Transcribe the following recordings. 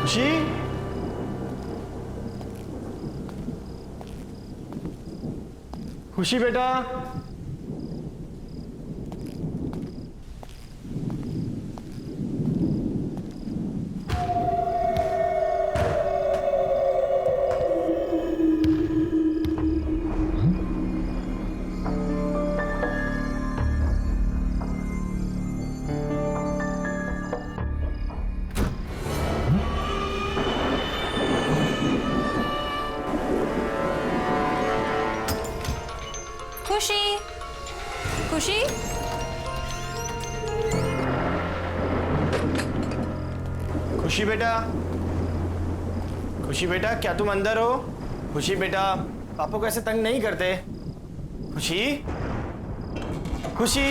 खुशी, खुशी बेटा। खुशी, खुशी, खुशी बेटा, खुशी बेटा, क्या तुम अंदर हो? खुशी बेटा, पापा को ऐसे तंग नहीं करते। खुशी, खुशी।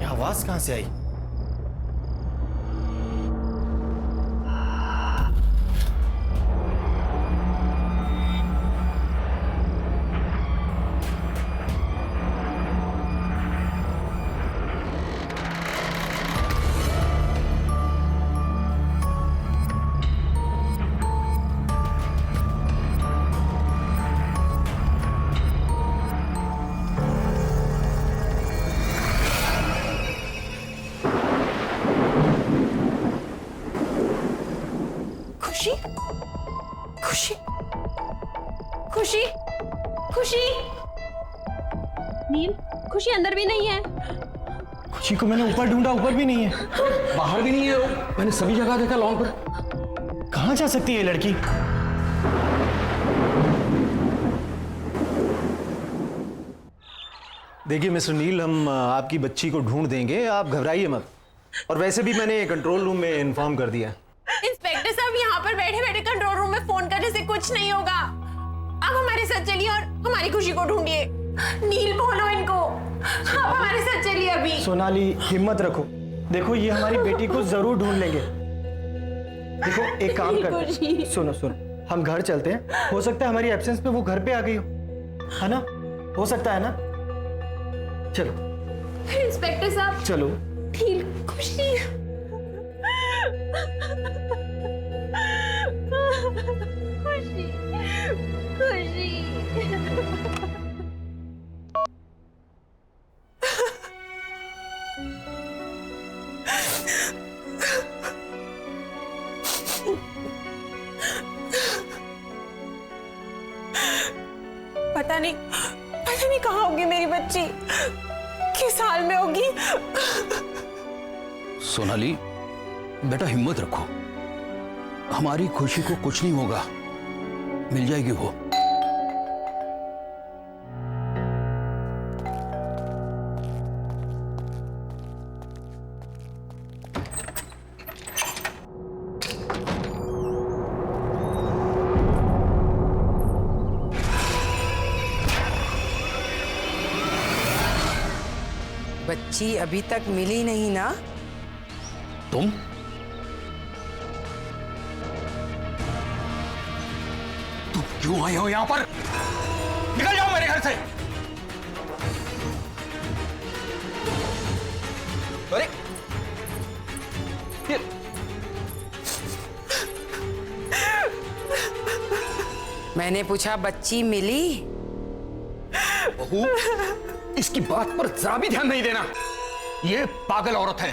आवाज कहां से आई? खुशी, खुशी, खुशी, खुशी। नील, खुशी अंदर भी नहीं है। खुशी को मैंने ऊपर ढूंढा, ऊपर भी नहीं है। बाहर भी नहीं है वो। मैंने सभी जगह देखा लॉन पर। कहां जा सकती है ये लड़की? देखिए मिस्टर नील, हम आपकी बच्ची को ढूंढ देंगे, आप घबराइए मत। और वैसे भी मैंने कंट्रोल रूम में इन्फॉर्म कर दिया। इंस्पेक्टर साहब, यहाँ पर बैठे बैठे कंट्रोल रूम में फोन करने से कुछ नहीं होगा। आप हमारे साथ चलिए और हमारी खुशी को ढूंढिए। नील, बोलो इनको, आप हमारे साथ चलिए अभी। सोनाली, हिम्मत रखो। देखो, ये हमारी बेटी को जरूर ढूंढ लेंगे। देखो, एक काम करते हैं। सुनो सुनो, हम घर चलते हैं। हो सकता है हमारी एब्सेंस में वो घर पे आ गई हो, है ना? हो सकता है ना? चलो इंस्पेक्टर साहब, चलो। नील, खुशी। खुशी, खुशी। पता नहीं कहाँ होगी मेरी बच्ची, किस हाल में होगी। सोनाली बेटा, हिम्मत रखो, हमारी खुशी को कुछ नहीं होगा, मिल जाएगी वो। बच्ची अभी तक मिली नहीं ना? तुम क्यों आए हो यहां पर? निकल जाओ मेरे घर से। अरे मैंने पूछा बच्ची मिली? बहू, इसकी बात पर जरा भी ध्यान नहीं देना। ये पागल औरत है,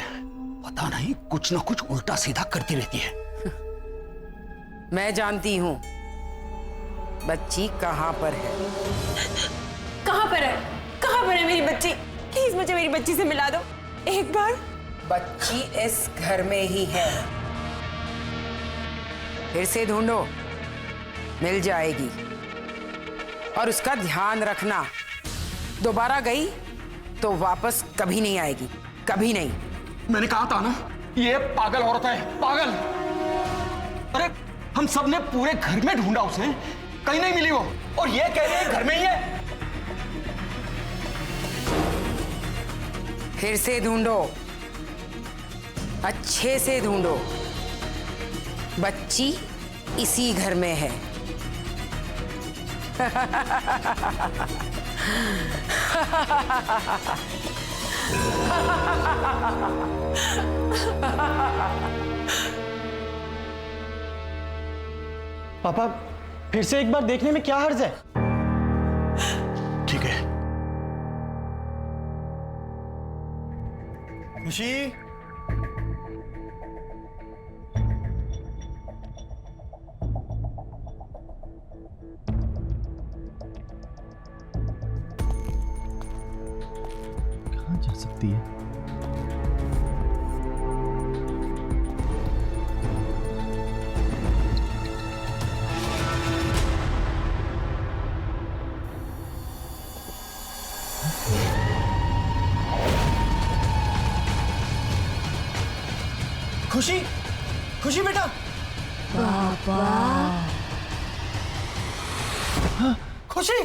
पता नहीं कुछ ना कुछ उल्टा सीधा करती रहती है। मैं जानती हूं बच्ची कहां पर है। कहां पर है? कहां पर है मेरी बच्ची? प्लीज मुझे मेरी बच्ची से मिला दो एक बार। बच्ची इस घर में ही है, फिर से ढूंढो, मिल जाएगी। और उसका ध्यान रखना, दोबारा गई तो वापस कभी नहीं आएगी, कभी नहीं। मैंने कहा था ना, ये पागल औरत है, पागल। अरे हम सब ने पूरे घर में ढूंढा उसे, कहीं नहीं मिली वो, और ये कह रही है घर में ही है। फिर से ढूंढो, अच्छे से ढूंढो। बच्ची इसी घर में है। पापा फिर से एक बार देखने में क्या हर्ज है? ठीक है। खुशी, कहाँ जा सकती है? खुशी, खुशी बेटा। पापा। हाँ, खुशी,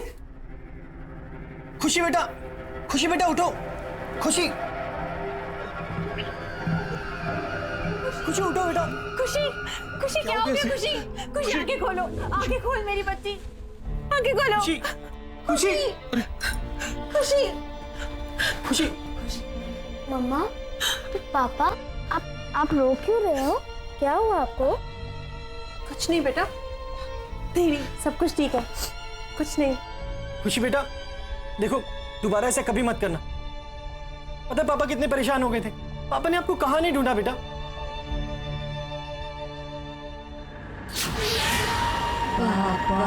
खुशी बेटा, खुशी बेटा उठो, खुशी, खुशी उठो बेटा। खुशी, खुशी क्या हो गया? खुशी, खुशी आंखें खोलो, आंखें खोल मेरी बच्ची, आंखें खोलो। खुशी, खुशी, खुशी, खुशी। मम्मा, पापा, आप रो क्यों रहे हो? क्या हुआ आपको? कुछ नहीं बेटा, नहीं, सब कुछ ठीक है, कुछ नहीं। खुशी बेटा, देखो दोबारा ऐसा कभी मत करना। पता है पापा कितने परेशान हो गए थे, पापा ने आपको कहाँ नहीं ढूंढा बेटा। पापा।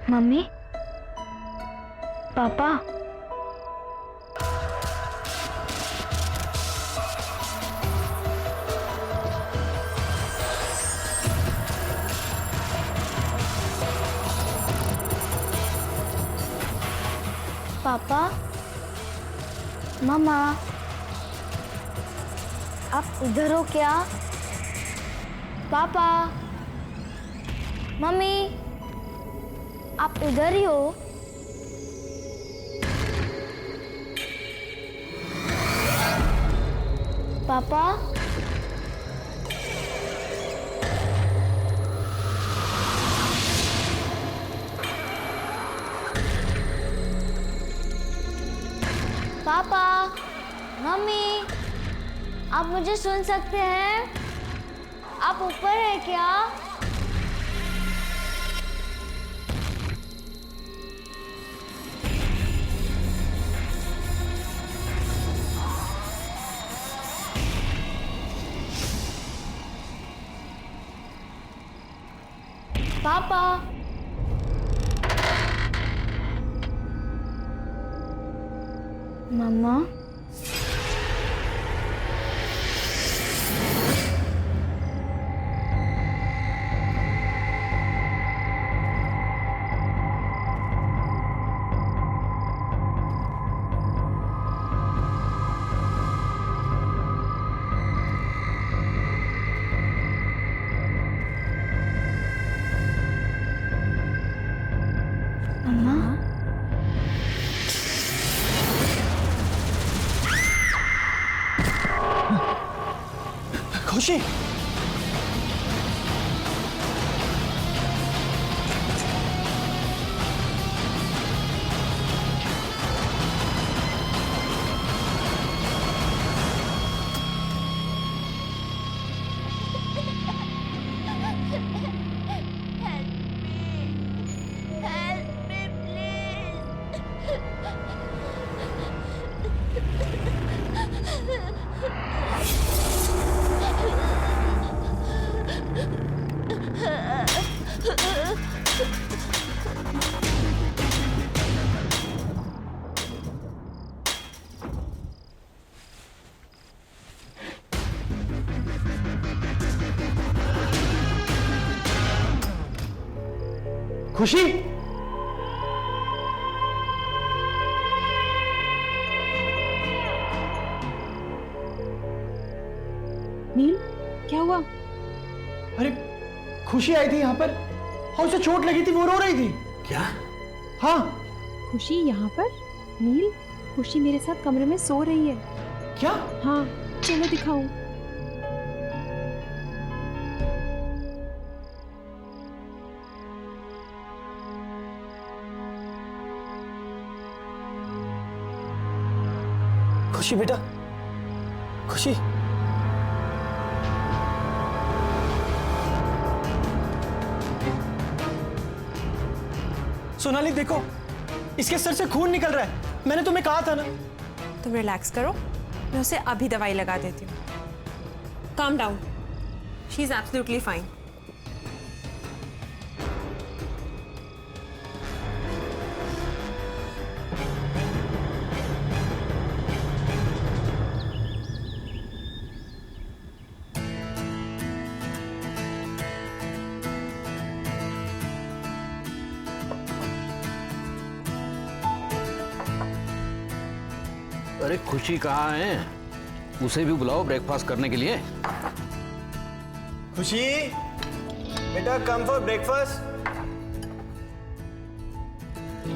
मम्मी, पापा, पापा, मम्मा, आप इधर हो क्या? पापा, मम्मी, आप इधर ही हो? पापा, पापा, मम्मी, आप मुझे सुन सकते हैं? आप ऊपर हैं क्या? पापा, मम्मा, खुशी, खुशी, नील, क्या हुआ? अरे खुशी आई थी यहाँ पर और उसे चोट लगी थी, वो रो रही थी। क्या? हाँ। खुशी यहाँ पर? नील, खुशी मेरे साथ कमरे में सो रही है। क्या? हाँ, चलो दिखाऊं। खुशी बेटा, खुशी। सोनाली देखो, इसके सर से खून निकल रहा है। मैंने तुम्हें कहा था ना। तुम रिलैक्स करो, मैं उसे अभी दवाई लगा देती हूँ। Calm down, she is absolutely fine. अरे खुशी कहाँ है? उसे भी बुलाओ ब्रेकफास्ट करने के लिए। खुशी बेटा, कम फॉर ब्रेकफास्ट।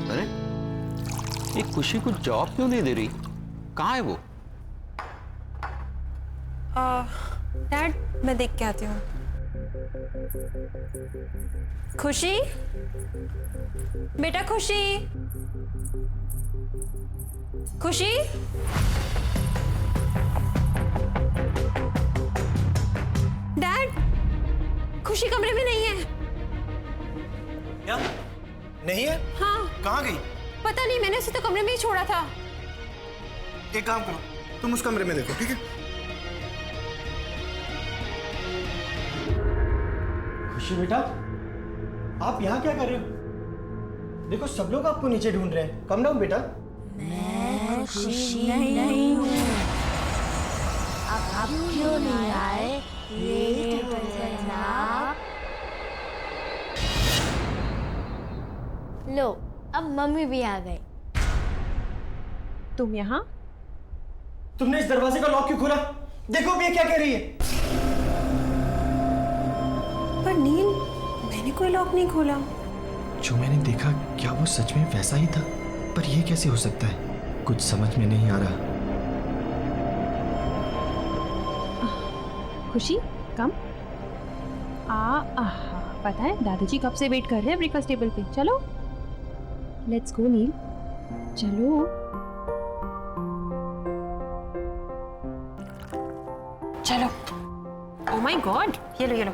अरे ये खुशी को जॉब क्यों नहीं दे रही? कहाँ है वो? डैड, मैं देख के आती हूँ। खुशी, बेटा खुशी, खुशी। डैड, खुशी कमरे में नहीं है। क्या? नहीं है? हाँ, कहाँ गई? पता नहीं, मैंने उसे तो कमरे में ही छोड़ा था। एक काम करो, तुम उस कमरे में देखो, ठीक है? खुशी बेटा, आप यहाँ क्या कर रहे हो? देखो सब लोग आपको नीचे ढूंढ रहे हैं। कम डाउन बेटा। मैं खुशी नहीं हूँ। अब क्यों नहीं आए? लेट हो जनाब। लो, अब मम्मी भी आ गई। तुम यहाँ? तुमने इस दरवाजे का लॉक क्यों खोला? देखो अब ये क्या कह रही है। पर नील, मैंने कोई लॉक नहीं खोला। जो मैंने देखा, क्या वो सच में वैसा ही था? पर ये कैसे हो सकता है? कुछ समझ में नहीं आ रहा। खुशी, कम। पता है दादाजी कब से वेट कर रहे हैं ब्रेकफास्ट टेबल पे। चलो, लेट्स गो नील, चलो। चलो। ओह माय गॉड, ये लो, ये लो।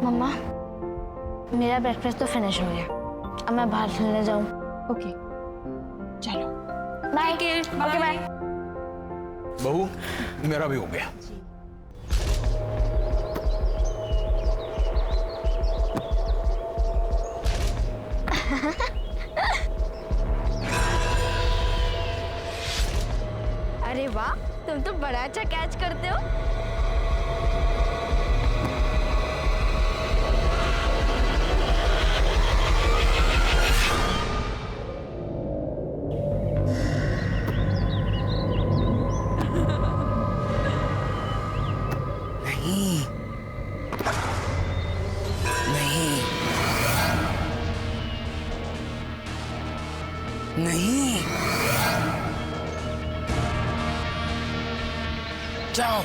मम्मा, मेरा ब्रेकफास्ट तो फिनिश हो गया। अब मैं बाहर खेलने जाऊँ। ओके, चलो। बाय। Okay bye. बहू, मेरा भी हो गया। अरे वाह, तुम तो बड़ा अच्छा कैच करते हो। नहीं, जाओ,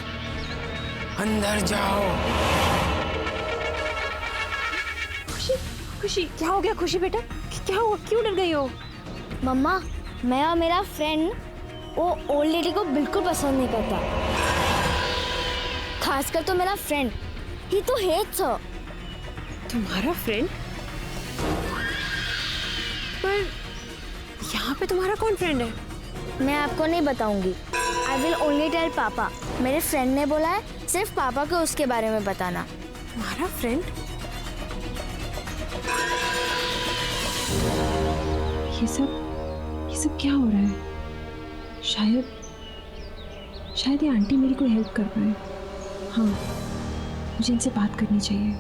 अंदर जाओ। खुशी, खुशी, क्या हो गया खुशी बेटा? क्या हुआ, क्यों डर गई हो? मम्मा, मैं और मेरा फ्रेंड वो ओल्ड लेडी को बिल्कुल पसंद नहीं करता। खासकर तो मेरा फ्रेंड, ही तो हेट्स हर। तुम्हारा फ्रेंड? पर यहाँ पे तुम्हारा कौन फ्रेंड है? मैं आपको नहीं बताऊंगी। आई विल ओनली टेल पापा। मेरे फ्रेंड ने बोला है सिर्फ पापा को उसके बारे में बताना। तुम्हारा फ्रेंड? ये सब क्या हो रहा है? शायद ये आंटी मेरी कोई हेल्प कर पाए। हाँ, मुझे इनसे बात करनी चाहिए।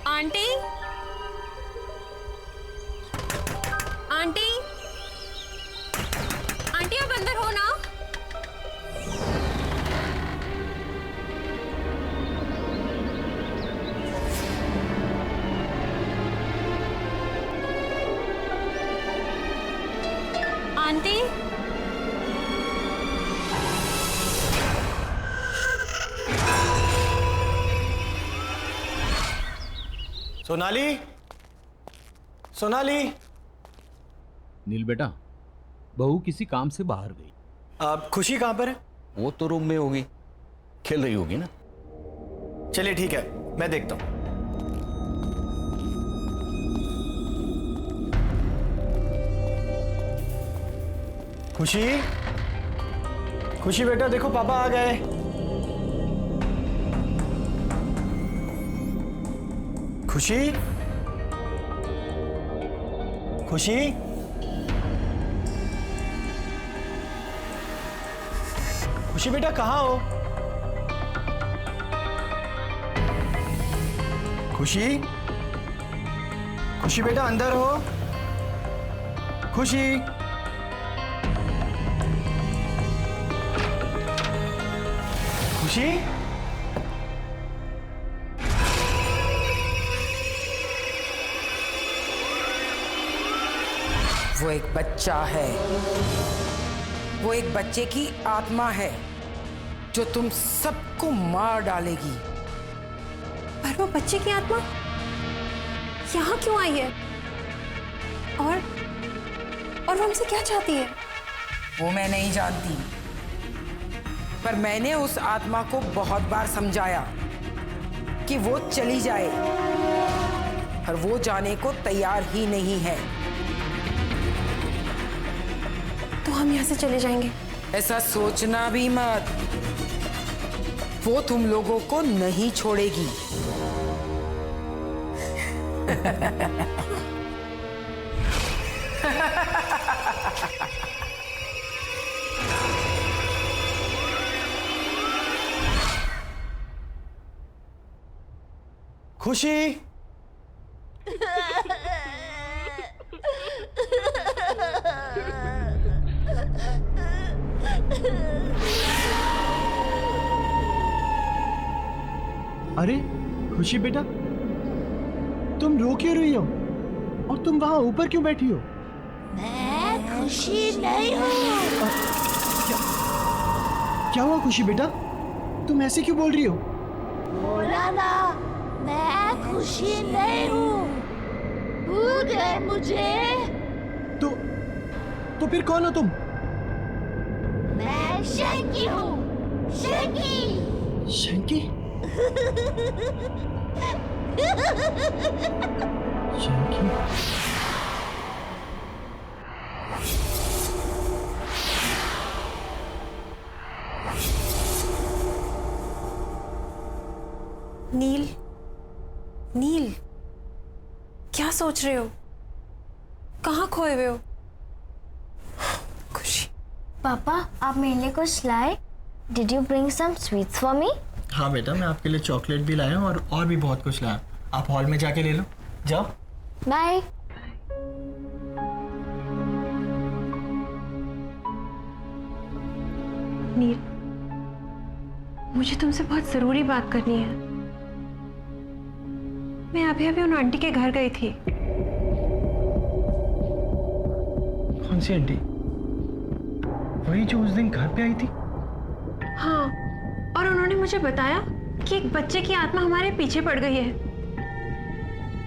आंटी, आंटी, आंटी आप अंदर हो ना? आंटी, सोनाली, सोनाली। नील बेटा, बहू किसी काम से बाहर गई। आप खुशी कहाँ पर है? वो तो रूम में होगी, खेल रही होगी ना। चलिए ठीक है, मैं देखता हूँ। खुशी, खुशी बेटा देखो पापा आ गए। खुशी, खुशी, खुशी बेटा कहाँ हो? खुशी, खुशी बेटा अंदर हो? खुशी, खुशी, वो एक बच्चा है, वो एक बच्चे की आत्मा है जो तुम सबको मार डालेगी। पर वो बच्चे की आत्मा यहाँ क्यों आई है? और वो हमसे क्या चाहती है? वो मैं नहीं जानती, पर मैंने उस आत्मा को बहुत बार समझाया कि वो चली जाए, पर वो जाने को तैयार ही नहीं है। तो हम यहाँ से चले जाएंगे? ऐसा सोचना भी मत, वो तुम लोगों को नहीं छोड़ेगी। खुशी, अरे खुशी बेटा, तुम रो क्यों रही हो? और तुम वहां ऊपर क्यों बैठी हो? मैं खुशी नहीं हूँ। क्या हुआ खुशी बेटा, तुम ऐसे क्यों बोल रही हो? बोला ना, मैं खुशी नहीं हूँ। भूल गए मुझे? तो फिर कौन हो तुम? मैं शंकी हूँ, शंकी। शंकी? शंकी? नील, नील, क्या सोच रहे हो? कहाँ खोए हुए हो? खुशी। पापा, आप मेरे लिए कुछ लाए? Did you bring some sweets for me? हाँ बेटा, मैं आपके लिए चॉकलेट भी लाया हूँ और भी बहुत कुछ लाया। आप हॉल में जाके ले लो, जाओ। बाय। नील, मुझे तुमसे बहुत जरूरी बात करनी है। मैं अभी अभी उन आंटी के घर गई थी। कौन सी आंटी? वही जो उस दिन घर पे आई थी? हाँ, और उन्होंने मुझे बताया कि एक बच्चे की आत्मा हमारे पीछे पड़ गई है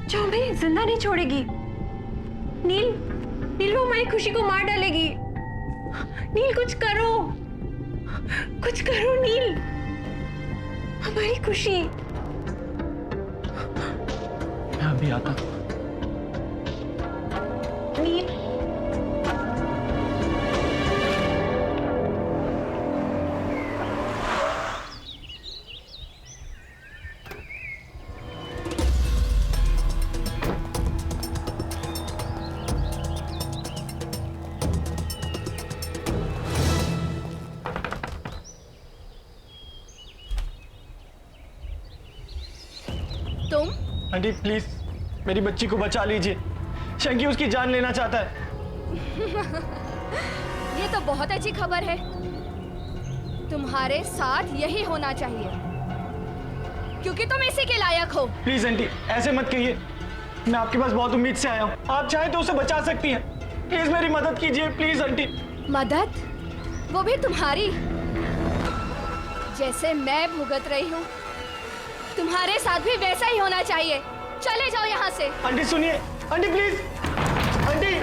जो हमें जिंदा नहीं छोड़ेगी। नील, नील वो हमारी खुशी को मार डालेगी। नील कुछ करो, कुछ करो नील, हमारी खुशी। मैं अभी आता। नील, आंटी प्लीज मेरी बच्ची को बचा लीजिए, शंकी उसकी जान लेना चाहता है। ये तो बहुत अच्छी खबर है। तुम्हारे साथ यही होना चाहिए, क्योंकि तुम इसी के लायक हो। प्लीज आंटी ऐसे मत कहिए, मैं आपके पास बहुत उम्मीद से आया हूँ, आप चाहे तो उसे बचा सकती हैं। प्लीज मेरी मदद कीजिए प्लीज आंटी। मदद? वो भी तुम्हारी? जैसे मैं भुगत रही हूँ, तुम्हारे साथ भी वैसा ही होना चाहिए। चले जाओ यहाँ से। आंटी सुनिए, आंटी प्लीज, आंटी।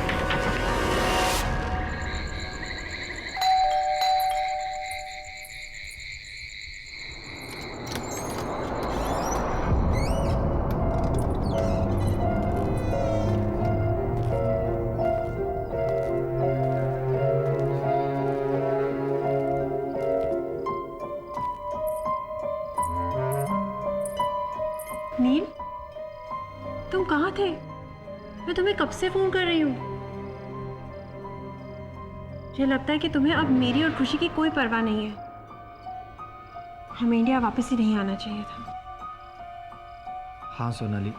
नील, तुम कहाँ थे? मैं तुम्हें कब से फोन कर रही हूँ। मुझे लगता है कि तुम्हें अब मेरी और खुशी की कोई परवाह नहीं है। हमें इंडिया वापस ही नहीं आना चाहिए था। हाँ सोनाली,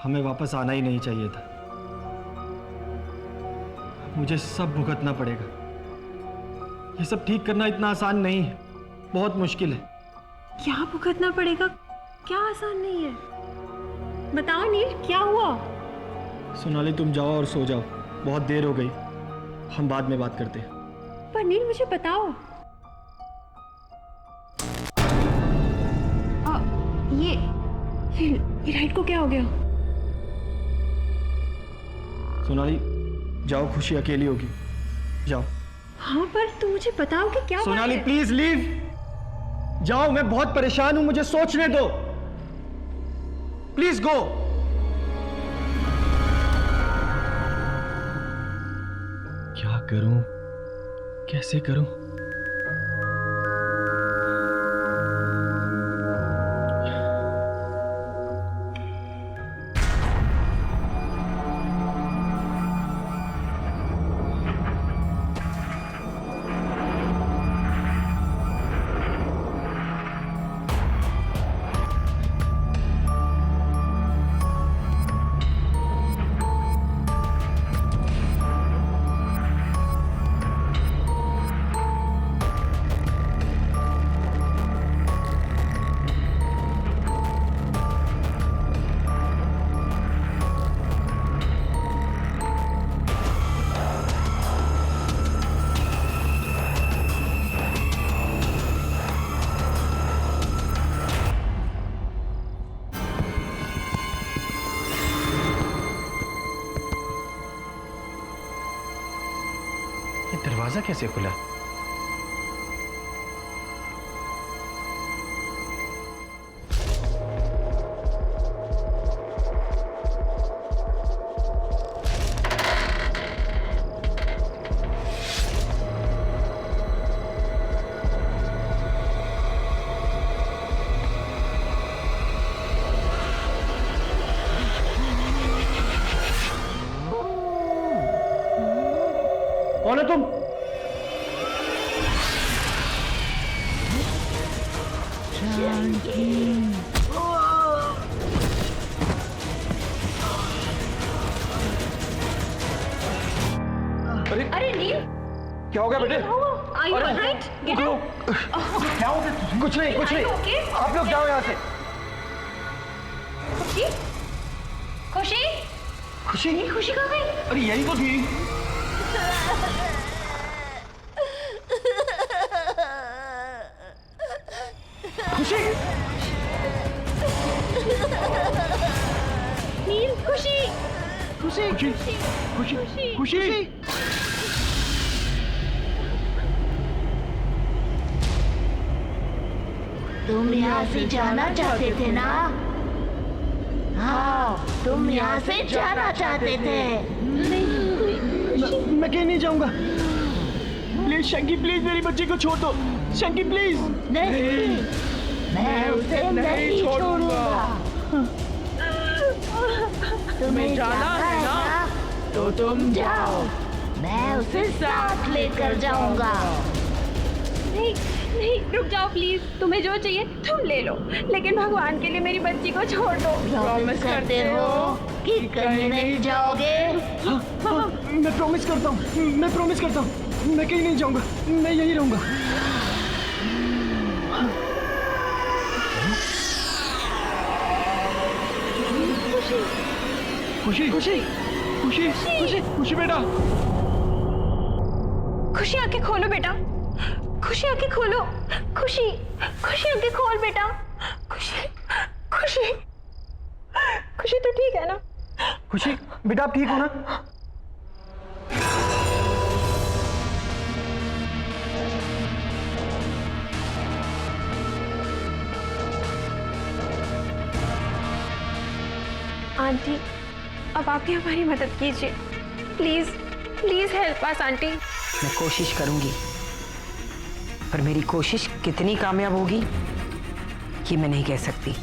हमें वापस आना ही नहीं चाहिए था। मुझे सब भुगतना पड़ेगा। ये सब ठीक करना इतना आसान नहीं है, बहुत मुश्किल है। क्या भुगतना पड़ेगा? क्या आसान नहीं है? बताओ नील, क्या हुआ? सोनाली तुम जाओ और सो जाओ, बहुत देर हो गई, हम बाद में बात करते हैं। पर नील मुझे बताओ। ये लाइट को क्या हो गया? सोनाली जाओ, खुशी अकेली होगी, जाओ। हाँ पर तुम मुझे बताओ कि क्या हुआ सोनाली है? प्लीज लीव, जाओ, मैं बहुत परेशान हूं, मुझे सोचने दो, प्लीज गो। क्या करूं, कैसे करूं? दरवाजा कैसे खुला? कौन है तुम? अरे नील, क्या हो गया बेटे? Are you alright? Get up. क्या हो गया? कुछ नहीं, कुछ नहीं, Okay? आप लोग जाओ यहाँ से। खुशी? खुशी? खुशी? खुशी कहाँ गई? अरे यही तो थी। खुशी? नील, खुशी? खुशी? खुशी? खुशी? खुशी? तुम यहाँ से जाना चाहते थे ना? हाँ, तुम यहाँ से जाना चाहते थे। मैं कहीं नहीं जाऊंगा। प्लीज शंकी, प्लीज मेरी बच्ची को छोड़ दो। शंकी प्लीज। नहीं, मैं उसे नहीं छोड़ूंगा। तुम्हें जाना है ना? तो तुम जाओ, मैं उसे साथ लेकर जाऊंगा। नहीं, नहीं, रुक जाओ प्लीज। तुम्हें जो चाहिए तुम ले लो, लेकिन भगवान के लिए मेरी बच्ची को छोड़ दो। प्रॉमिस करते हो कि कहीं नहीं जाओगे? हाँ, मैं प्रॉमिस करता हूँ, मैं प्रॉमिस करता हूँ, मैं कहीं नहीं जाऊंगा, मैं यहीं रहूंगा। खुशी खुशी खुशी खुशी खुशी बेटा, खुशी आंखें खोलो बेटा, खुशी आंखें खोलो, खुशी खुशी आंखें खोल बेटा, खुशी खुशी खुशी तो ठीक है ना? खुशी बेटा आप ठीक हो ना? आंटी अब आप ही हमारी मदद कीजिए, please please help us aunty. मैं कोशिश करूंगी, पर मेरी कोशिश कितनी कामयाब होगी ये मैं नहीं कह सकती।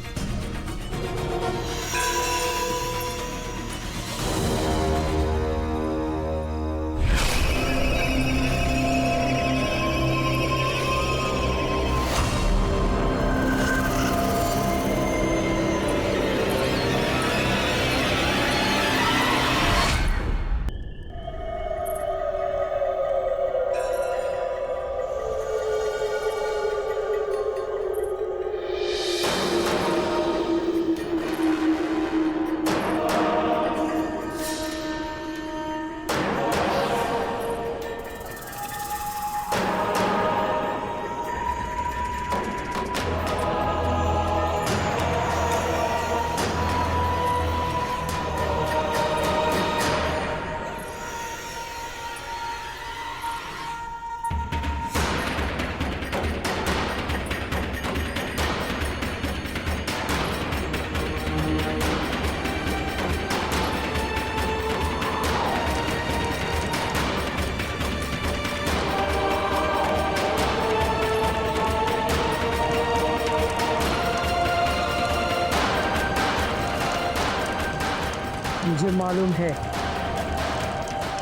मुझे मालूम है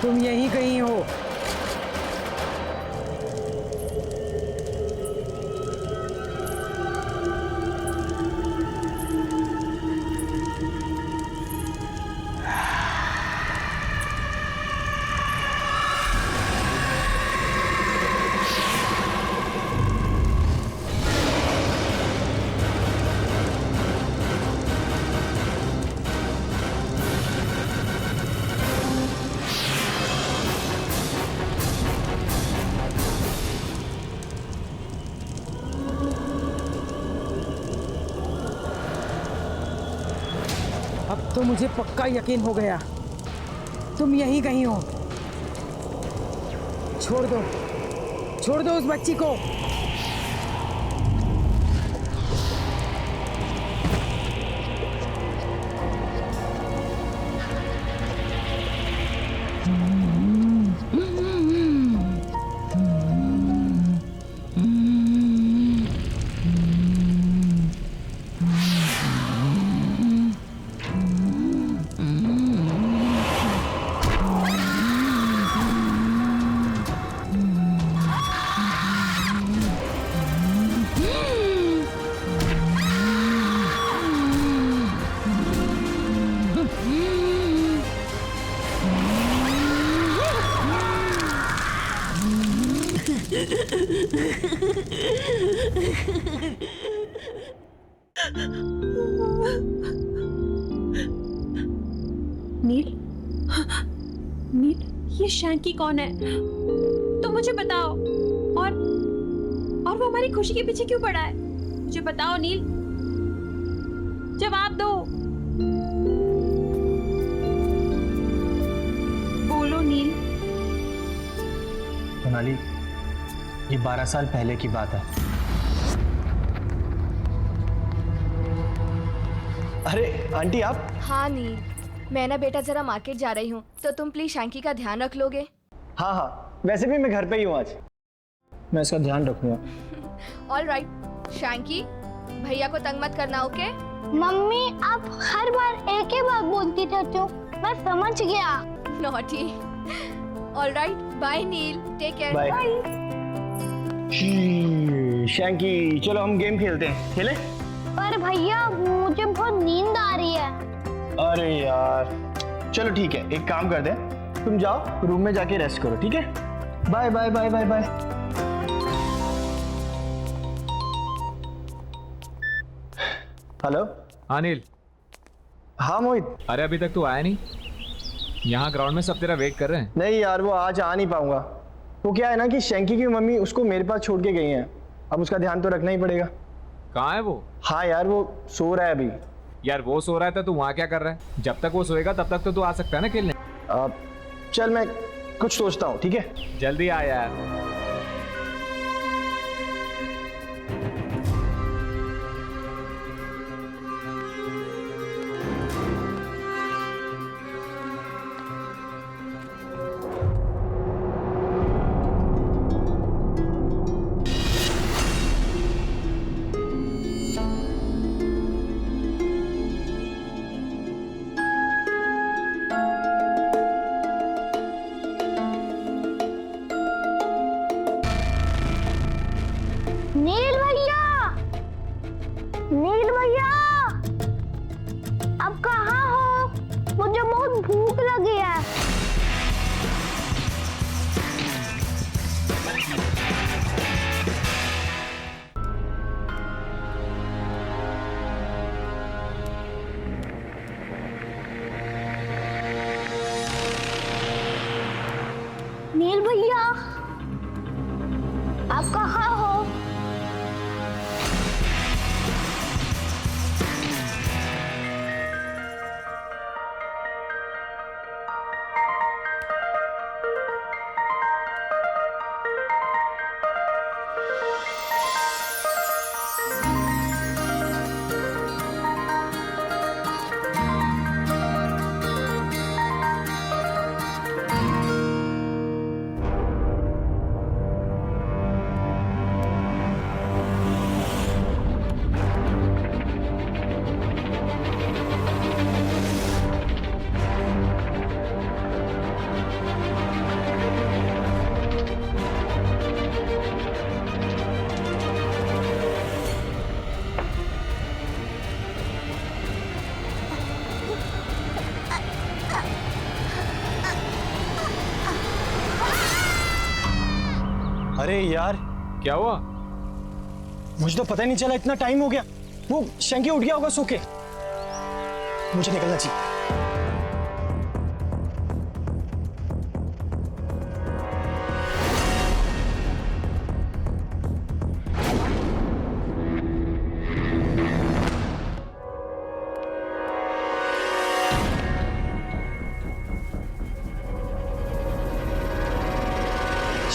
तुम यहीं कहीं हो। अब तो मुझे पक्का यकीन हो गया तुम यहीं कहीं हो। छोड़ दो उस बच्ची को। नील, नील ये शैंकी कौन है? तुम मुझे बताओ। और वो हमारी खुशी के पीछे क्यों पड़ा है? मुझे बताओ नील, जवाब दो। बोलो नील। सोनाली, ये 12 साल पहले की बात है। अरे आंटी आप? हाँ नील, मैं ना बेटा जरा मार्केट जा रही हूँ, तो तुम प्लीज शैंकी का ध्यान रख लोगे? हाँ हाँ, वैसे भी मैं घर पे ही हूँ आज, मैं इसका ध्यान रखूंगा। ऑल राइट शैंकी, भैया को तंग मत करना, ओके? मम्मी आप हर बार एक ही बात बोलती रहती हो, मैं समझ गया। नॉटी। ऑल राइट, बाय नील, टेक केयर। बाय। शैंकी चलो हम गेम खेलते हैं, खेले? पर भैया मुझे बहुत नींद आ रही है। अरे यार चलो ठीक है, एक काम करते हैं, तुम जाओ रूम में जाके रेस्ट करो, ठीक है? Bye bye bye bye bye. Hello. हाँ नील। हाँ मोहित। अरे अभी तक तू आया नहीं? यहाँ ग्राउंड में सब तेरा वेट कर रहे हैं। नहीं यार वो आज आ नहीं पाऊंगा। वो क्या है ना कि शैंकी की मम्मी उसको मेरे पास छोड़ के गई हैं, अब उसका ध्यान तो रखना ही पड़ेगा। कहाँ है वो? हाँ यार वो सो रहा है अभी। यार वो सो रहा है तो तू वहाँ क्या कर रहा है? जब तक वो सोएगा तब तक तो तू आ सकता है ना खेलने। चल मैं कुछ सोचता हूँ, ठीक है? जल्दी आ यार। नील भैया, नील भैया, अब कहाँ हो? मुझे बहुत भूख लगी है। नील भैया, आप कहाँ हो? अरे यार क्या हुआ? मुझे तो पता ही नहीं चला, इतना टाइम हो गया। वो शैंकी उठ गया होगा सो के। मुझे निकलना चाहिए।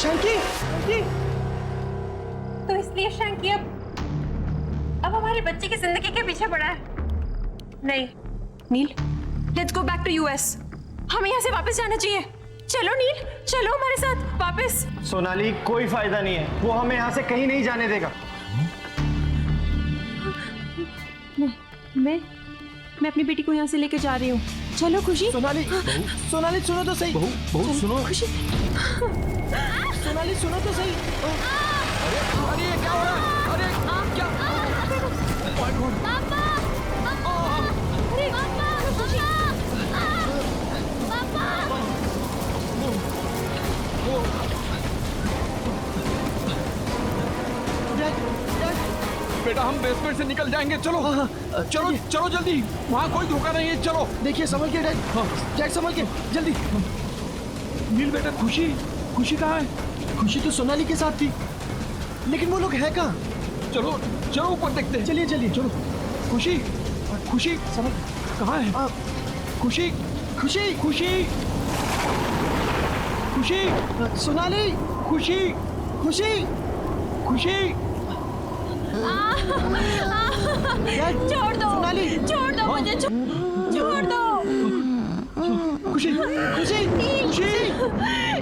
शैंकी, शैंकी। तो इसलिए शैंकी अब हमारे बच्चे की जिंदगी के पीछे पड़ा है। नहीं Neel, let's go back to US. हमें यहाँ से वापस जाना चाहिए। चलो नील, चलो हमारे साथ वापस। सोनाली कोई फायदा नहीं है, वो हमें यहाँ से कहीं नहीं जाने देगा। मैं अपनी बेटी को यहाँ से लेके जा रही हूँ। चलो खुशी। सोनाली, सोनाली सुनो तो सही। बहू सुनो। खुशी, सोनाली सुनो तो सही। अरे ये क्या हो रहा है? अरे क्या? पापा, अरे पापा, बेटा हम बेसमेंट से निकल जाएंगे। चलो चलो चलो जल्दी, वहाँ कोई धोखा नहीं है। चलो देखिए संभल के डैड, डैड संभल के जल्दी। नील बेटा, खुशी कहाँ है? खुशी तो सोनाली के साथ थी, लेकिन वो लोग है कहाँ? चलो चलो ऊपर देखते हैं। चलिए चलिए चलो। खुशी समझ कहाँ है? खुशी खुशी खुशी खुशी सोनाली, खुशी खुशी खुशी छोड़ दो, सोनाली, छोड़ दो मुझे, छोड़ दो। खुशी खुशी खुशी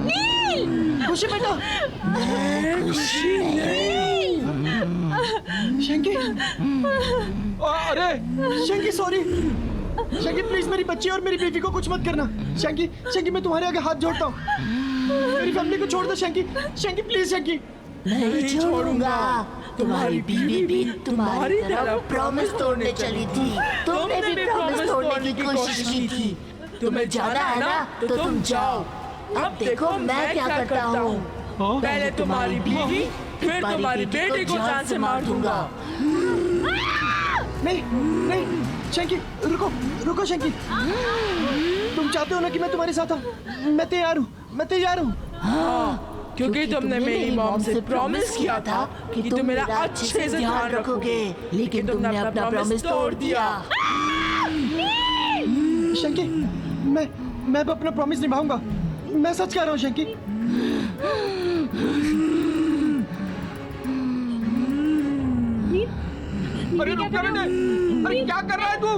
नील, खुशी बेटा। शैंकी, अरे शैंकी सॉरी। शैंकी प्लीज मेरी बच्ची और मेरी बीवी को कुछ मत करना। शैंकी, शैंकी मैं तुम्हारे आगे हाथ जोड़ता हूँ, मेरी फैमिली को छोड़ दो। शैंकी, शैंकी प्लीज। शैंकी नहीं छोड़ूंगा, तुम्हारी बीवी भी तुम्हारी तरह प्रॉमिस तोड़ने चली थी। तुमने भी प्रॉमिस तोड़ने की कोशिश की थी। तुम्हें जाना है ना तो तुम जाओ। अब देखो मैं क्या करता हूँ। पहले तुम्हारी बीवी फिर तुम्हारी बेटी को जान से मार दूंगा। नहीं नहीं शंकी, रुको रुको शंकी। तुम चाहते हो ना कि मैं तुम्हारे साथ आऊं? मैं तैयार हूँ। हाँ, क्योंकि तुमने मेरी मॉम से प्रॉमिस किया था कि तुम मेरा अच्छे से ध्यान रखोगे, लेकिन तुमने अपना प्रॉमिस तोड़ दिया। शंकी, मैं अब अपना प्रॉमिस निभाऊंगा। मैं सच कह रहा हूँ शंकी। अरे रुक जा बेटे, अरे क्या कर रहा है तू?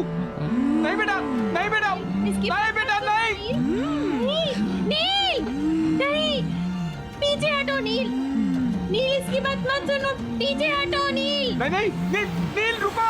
नहीं बेटा, नहीं बेटा, नहीं बेटा, नहीं। नील, नहीं, पीछे हटो नील। नील इसकी बात मत सुनो, पीछे हटो नील। नहीं, नील रुको।